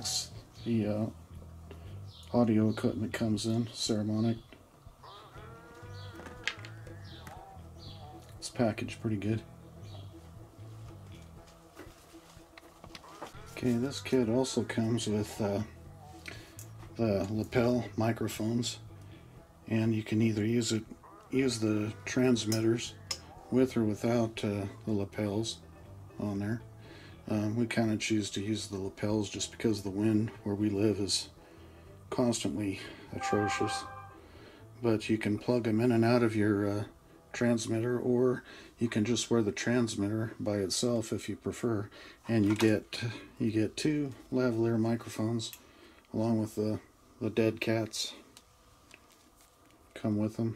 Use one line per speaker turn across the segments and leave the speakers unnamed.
box the audio equipment comes in, Saramonic. It's packaged pretty good. Okay, this kit also comes with the lapel microphones, and you can either use the transmitters with or without the lapels on there. We kind of choose to use the lapels just because the wind where we live is constantly atrocious. But you can plug them in and out of your transmitter, or you can just wear the transmitter by itself if you prefer, and you get 2 lavalier microphones along with the dead cats come with them.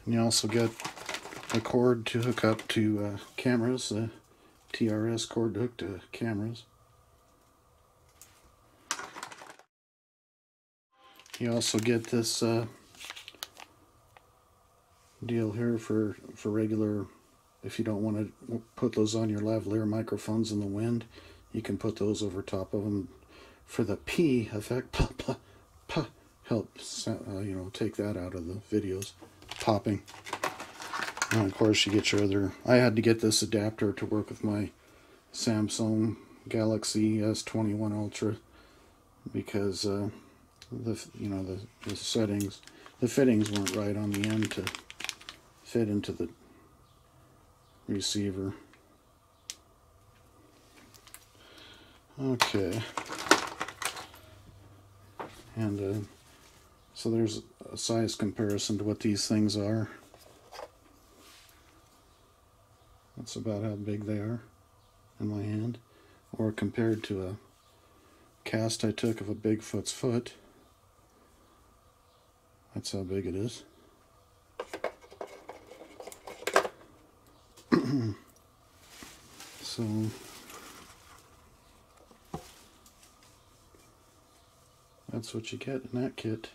And you also get a cord to hook up to cameras, a TRS cord to hook to cameras. You also get this deal here for regular, if you don't want to put those on your lavalier microphones in the wind, you can put those over top of them for the P effect. Helps take that out of the videos, popping. And of course you get your other, I had to get this adapter to work with my Samsung Galaxy S21 Ultra because the settings, the fittings weren't right on the end to fit into the receiver. Okay, and so there's a size comparison to what these things are. That's about how big they are in my hand, or compared to a cast I took of a Bigfoot's foot. That's how big it is. So that's what you get in that kit,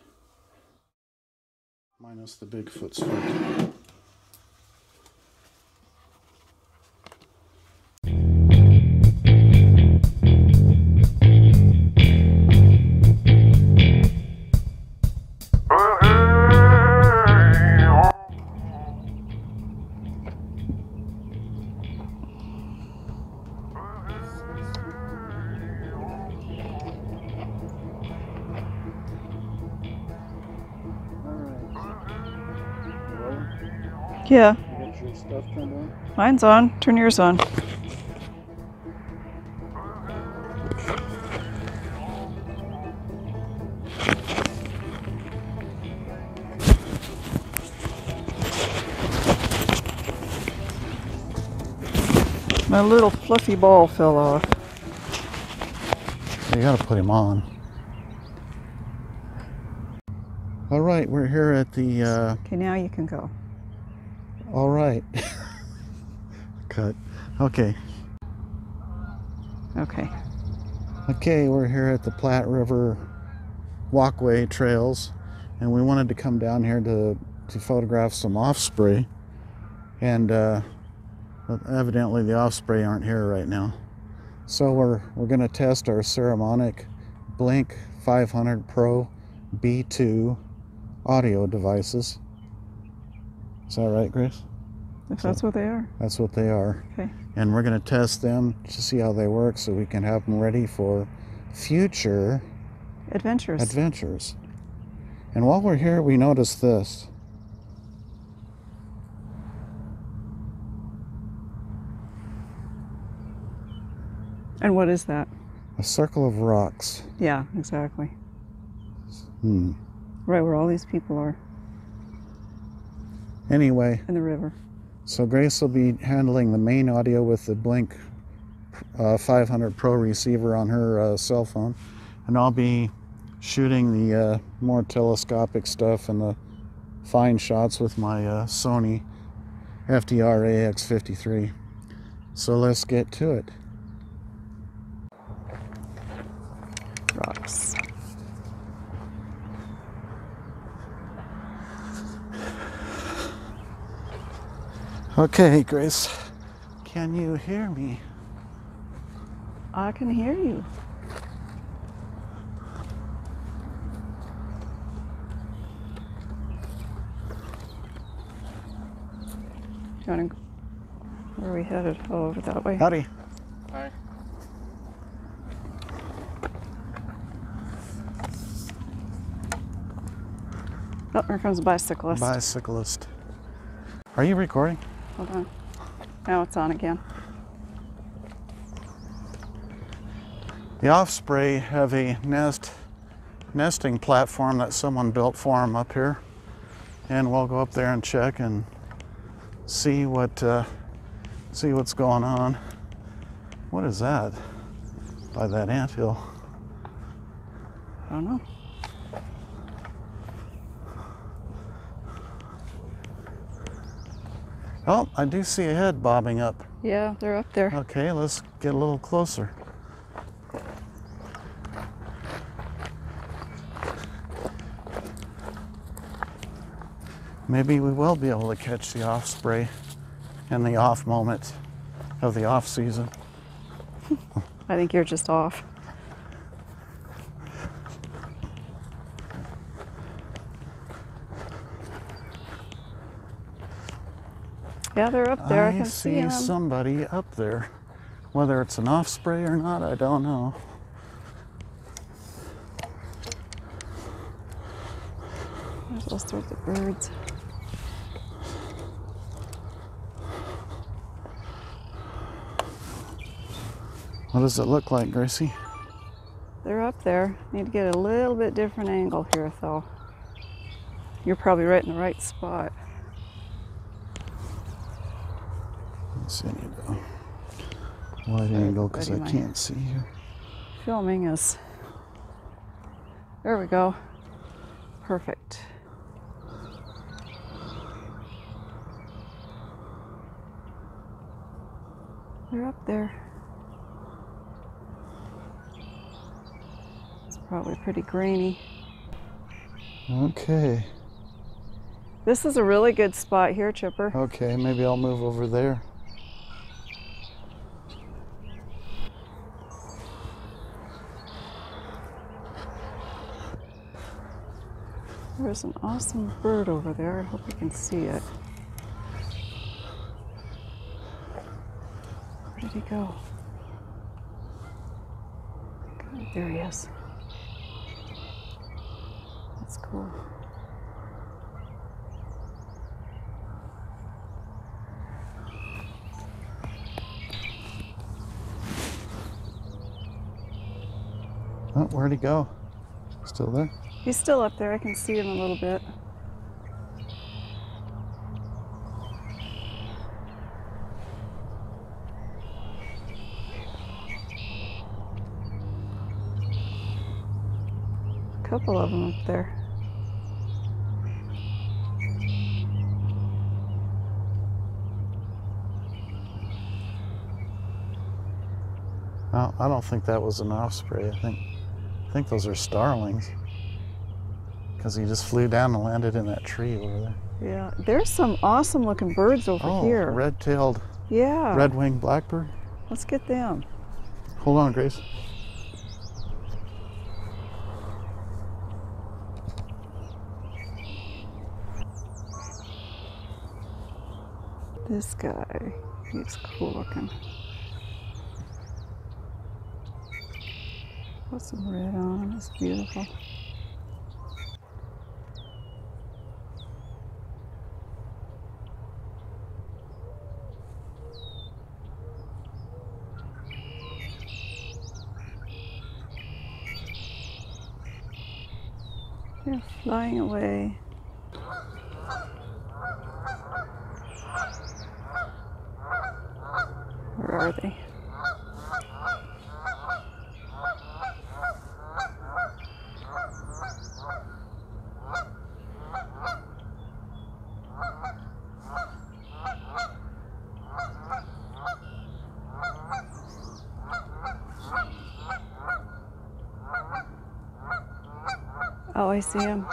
minus the Bigfoot's foot.
Yeah.
You got your stuff turned on?
Mine's on. Turn yours on. My little fluffy ball fell off.
You gotta put him on. All right, we're here at the
Okay, now you can go.
all right. Cut. Okay.
Okay.
Okay, we're here at the Platte River walkway trails, and we wanted to come down here to photograph some osprey, and evidently the osprey aren't here right now. So we're going to test our Saramonic Blink 500 Pro B2 audio devices. Is that right, Grace?
If that's what they are.
That's what they are.
Okay.
And we're going to test them to see how they work so we can have them ready for future adventures. And while we're here, we noticed this.
And what is that?
A circle of rocks.
Yeah, exactly.
Hmm.
Right where all these people are.
Anyway.
In the river.
So Grace will be handling the main audio with the Blink 500 Pro receiver on her cell phone. And I'll be shooting the more telescopic stuff and the fine shots with my Sony FDR AX53. So let's get to it.
Rocks.
Okay, Grace, can you hear me?
I can hear you. Where are we headed? Oh, over that way.
Howdy.
Hi.
Oh, here comes a bicyclist.
Bicyclist. Are you recording?
Hold on. Now it's on again.
The Offspray have a nesting platform that someone built for them up here, and we'll go up there and check and see what's going on. What is that by that anthill?
I don't know.
Oh, I do see a head bobbing up.
Yeah, they're up there.
Okay, let's get a little closer. Maybe we will be able to catch the Offspray in the off moment of the off season.
I think you're just off. Yeah, they're up there. I can see them.
Somebody up there. Whether it's an Offspray or not, I don't know.
Those are the birds.
What does it look like, Gracie?
They're up there. Need to get a little bit different angle here, though. You're probably right in the right spot.
Let's see, I need a wide angle because I can't see you.
Filming us. There we go. Perfect. They're up there. It's probably pretty grainy.
Okay.
This is a really good spot here, Chipper.
Okay, maybe I'll move over there.
There's an awesome bird over there. I hope you can see it. Where did he go? God, there he is. That's cool.
Oh, where'd he go? Still there?
He's still up there. I can see him a little bit. A couple of them up there.
Oh, I don't think that was an Offspray. I think those are starlings. Because he just flew down and landed in that tree over there.
Yeah, there's some awesome looking birds over here.
Red-tailed,
yeah,
red-winged blackbird.
Let's get them.
Hold on, Grace.
This guy, he's cool looking. Put some red on, it's beautiful. They're flying away. Where are they? Oh, I see him.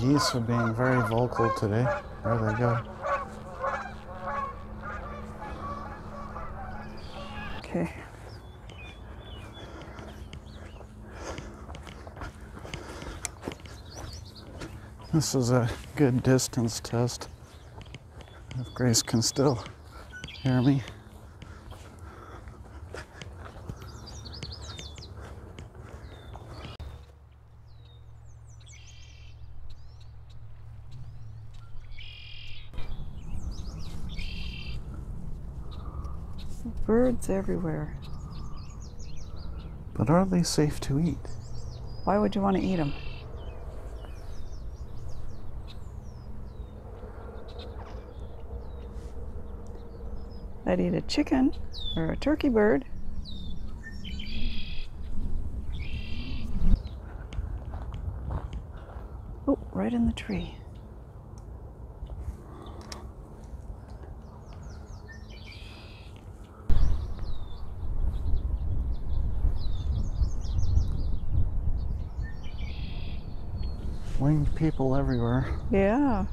geese are being very vocal today. There they go.
Okay.
This is a good distance test. If Grace can still hear me.
Birds everywhere.
But are they safe to eat?
Why would you want to eat them? I'd eat a chicken or a turkey bird. Oh, right in the tree.
Winged people everywhere.
Yeah.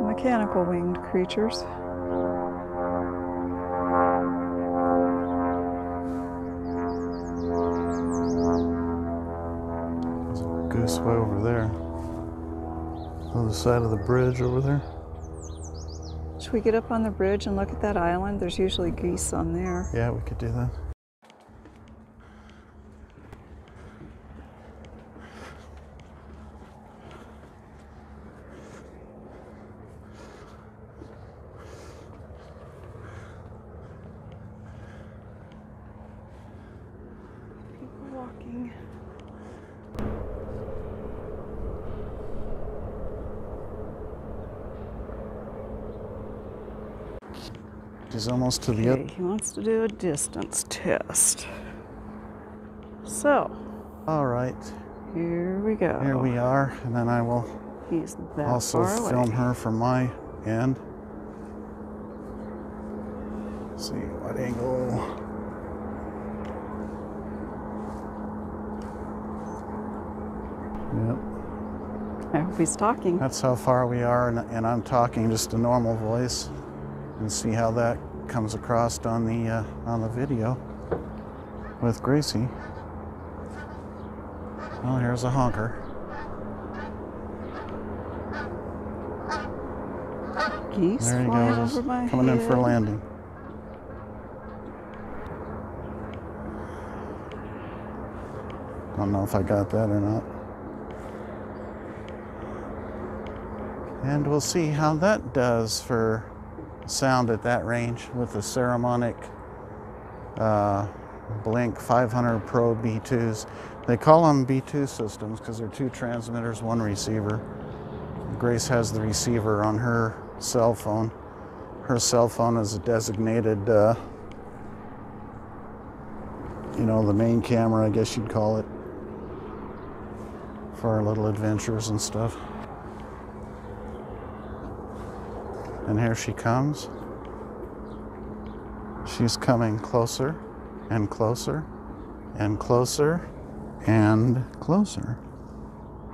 Mechanical winged creatures.
There's a goose way over there. On the side of the bridge over there.
Should we get up on the bridge and look at that island? There's usually geese on there.
Yeah, we could do that.
People walking.
He's almost to the
Okay, he wants to do a distance test. So,
all right,
here we go.
here we are, and then I will
He's that
also
far away.
film her from my end. Let's see what angle. Yep.
I hope he's talking.
That's how far we are, and I'm talking just a normal voice, and see how that comes across on the video with Gracie. Oh, here's a honker.
Geese
There he
flying
goes,
over my
coming in for
head.
landing. Don't know if I got that or not. And we'll see how that does for sound at that range with the Saramonic Blink 500 Pro B2s. They call them B2 systems because they're 2 transmitters, 1 receiver. Grace has the receiver on her cell phone. Her cell phone is a designated, you know, the main camera, I guess you'd call it, for our little adventures and stuff. And here she comes. She's coming closer and closer and closer and closer.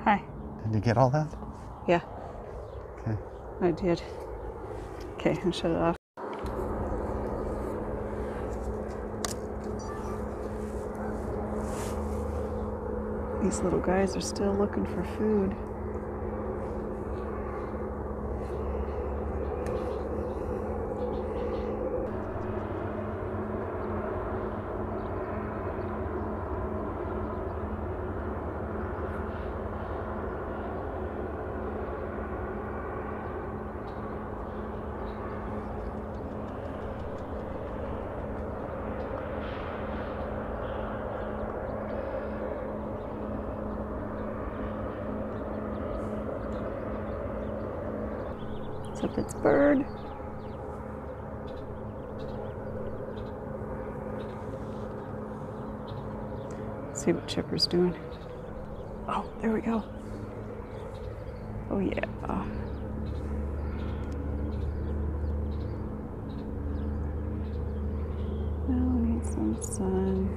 Hi.
Did you get all that?
Yeah,
Okay.
I did. Okay, I'll shut it off. These little guys are still looking for food. It's up its bird. Let's see what Chipper's doing. Oh, there we go. Oh yeah. Now we need some sun.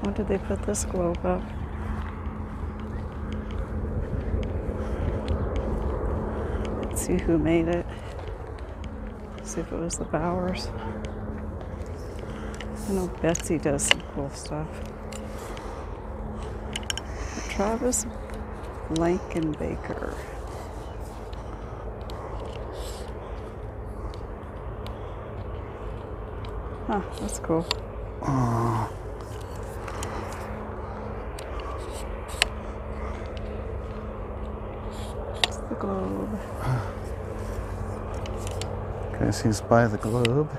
When did they put this globe up? Let's see who made it. See if it was the Bowers. I know Betsy does some cool stuff. Travis Blankenbaker. Huh, that's cool. It's the globe.
Okay, so he's by the globe.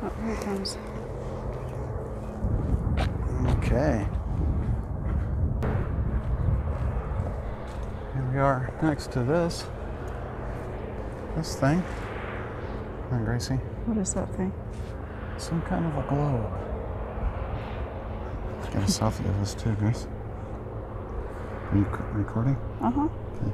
Oh, here it comes.
Okay. Here we are next to this thing. Come on, Gracie.
What is that thing?
Some kind of a globe. Got a selfie of us too, Grace. Are you recording?
Uh-huh.
Okay.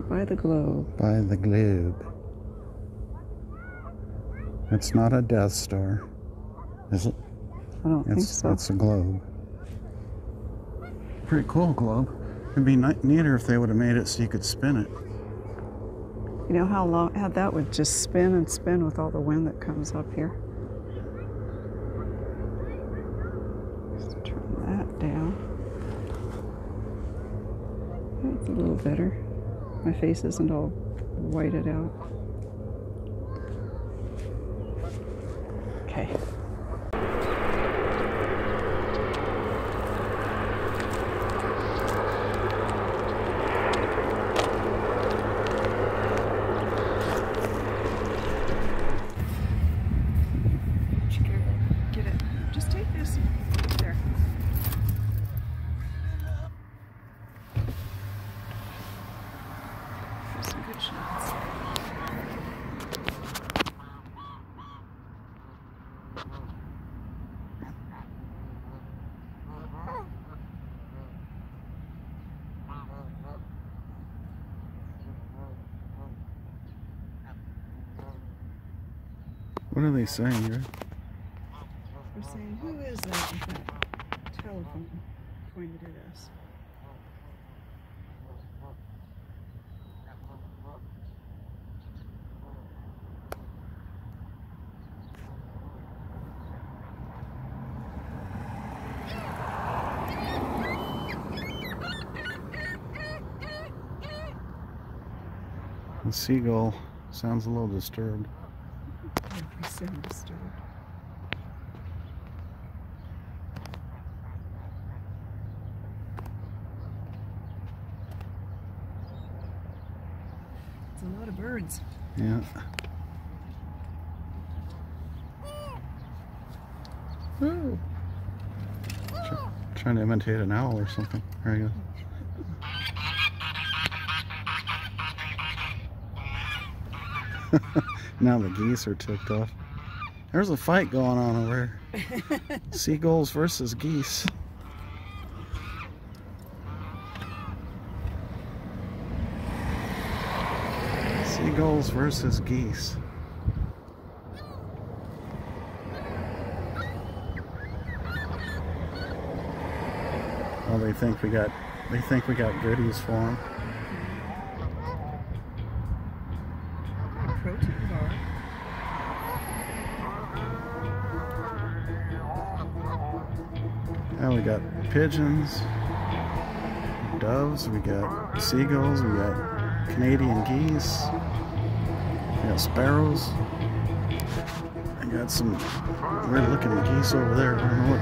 By the globe.
By the globe. It's not a Death Star, is it?
I don't think so.
It's a globe. Pretty cool globe. It'd be neater if they would have made it so you could spin it.
You know how that would just spin and spin with all the wind that comes up here. Just turn that down. That's a little better. My face isn't all whited out. Okay. Get it. Just take this. There. There's some good shots.
What are they saying here?
We're saying, who is that with that telephone pointed at us?
The seagull sounds a little disturbed.
We sound disturbed. It's a lot of birds.
Yeah. Ooh. Trying to imitate an owl or something. There you go. Now the geese are ticked off. There's a fight going on over here. Seagulls versus geese. Seagulls versus geese. Well, they think we got goodies for them.
Protein bar.
Now we got pigeons, doves, we got seagulls, we got Canadian geese, we got sparrows. I got some weird looking geese over there. I don't know